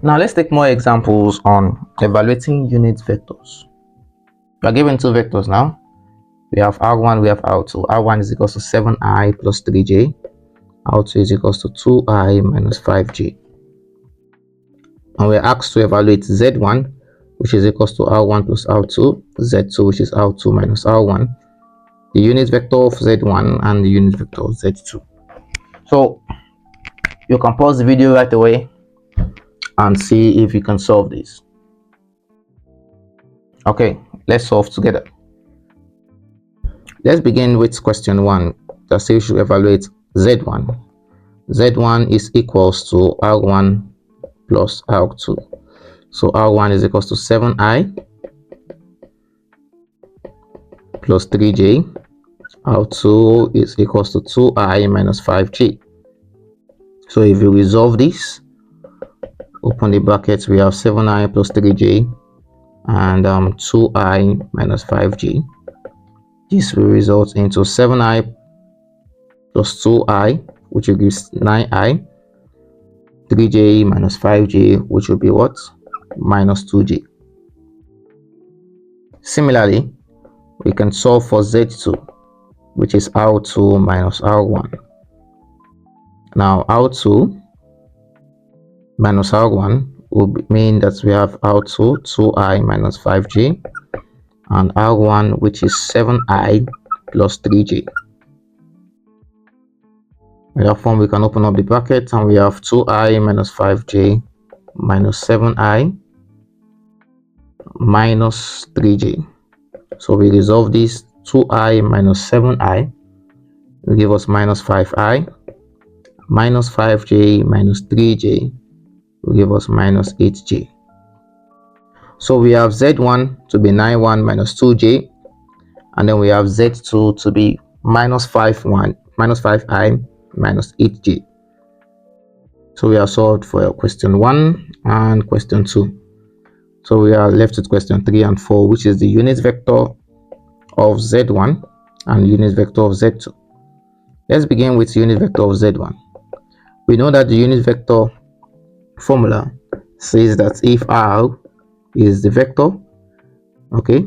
Now let's take more examples on evaluating unit vectors. We are given two vectors now. We have R1, we have R2. R1 is equals to 7i plus 3j. R2 is equals to 2i minus 5j. And we're asked to evaluate Z1, which is equals to R1 plus R2, Z2, which is R2 minus R1, the unit vector of Z1 and the unit vector of Z2. So you can pause the video right away and see if you can solve this. Okay, let's solve together. Let's begin with question 1 that says you should evaluate Z1. Z1 is equals to R1 plus R2. So R1 is equals to 7i plus 3j. R2 is equals to 2i minus 5j. So if you resolve this, open the brackets, we have 7i plus 3j and 2i minus 5j. This will result into 7i plus 2i, which will give 9i, 3j minus 5j, which will be what? Minus 2j. Similarly, we can solve for Z2, which is R2 minus R1. Now R2 minus R1 will mean that we have R2 2i minus 5j and R1, which is 7i plus 3j. In that form, we can open up the bracket and we have 2i minus 5j minus 7i minus 3j. So we resolve this. 2i minus 7i will give us minus 5i, minus 5j minus 3j will give us minus 8j. So we have Z1 to be 9,1 minus 2j, and then we have Z2 to be minus 5i minus 8j. So we are solved for question 1 and question 2. So we are left with question 3 and 4, which is the unit vector of Z1 and unit vector of Z2. Let's begin with unit vector of Z1. We know that the unit vector formula says that if R is the vector, okay,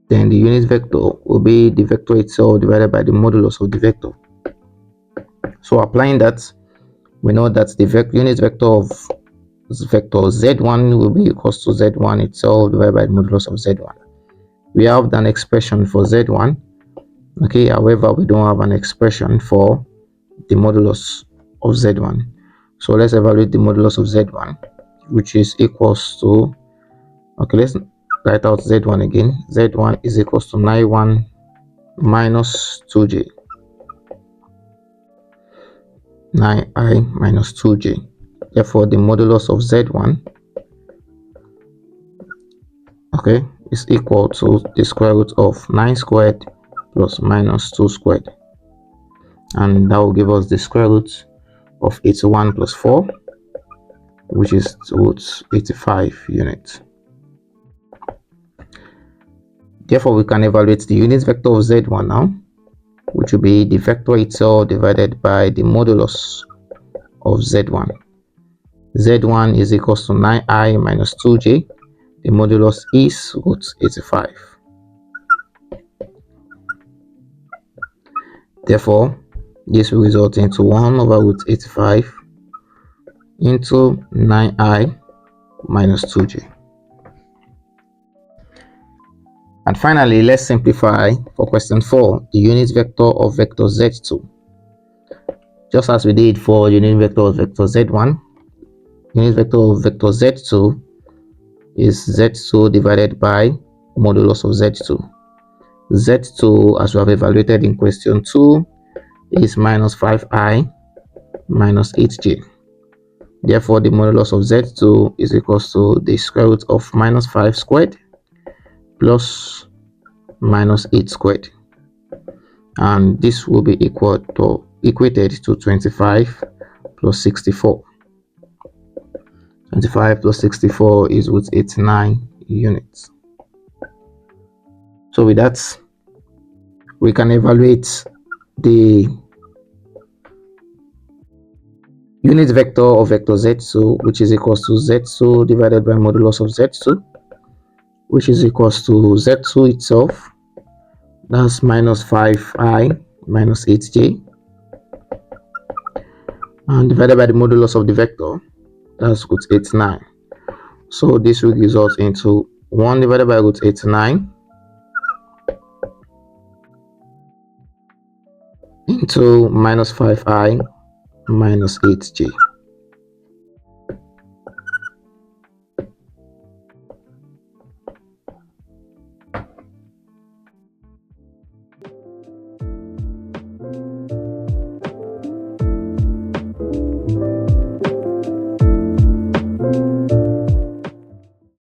then the unit vector will be the vector itself divided by the modulus of the vector. So applying that, we know that the unit vector of vector Z1 will be equals to Z1 itself divided by the modulus of Z1. We have an expression for Z1, okay, however we don't have an expression for the modulus of Z1. So let's evaluate the modulus of Z1, which is equals to, okay, let's write out Z1 again. Z1 is equals to 9,1 minus 2j, 9i minus 2j. Therefore the modulus of Z1, okay, is equal to the square root of 9 squared plus minus 2 squared, and that will give us the square root of 81 plus 4, which is 85 units. Therefore we can evaluate the unit vector of Z1 now, which will be the vector itself divided by the modulus of Z1. Z1 is equals to 9i minus 2j. The modulus is root 85. Therefore, this will result into 1 over root 85 into 9i minus 2j. And finally, let's simplify for question 4, the unit vector of vector Z2. Just as we did for unit vector of vector Z1, unit vector of vector Z2 is Z2 divided by modulus of Z2. Z2, as we have evaluated in question 2, is minus 5i minus 8j. Therefore, the modulus of Z2 is equals to the square root of minus 5 squared plus minus 8 squared. And this will be equated to 25 plus 64. 25 plus 64 is with 89 units. So with that, we can evaluate the unit vector of vector z2, which is equals to z2 divided by modulus of z2, which is equals to z2 itself, that's minus 5i minus 8j, and divided by the modulus of the vector, that's root 89. So this will result into 1 divided by root 89 into minus 5i minus 8j.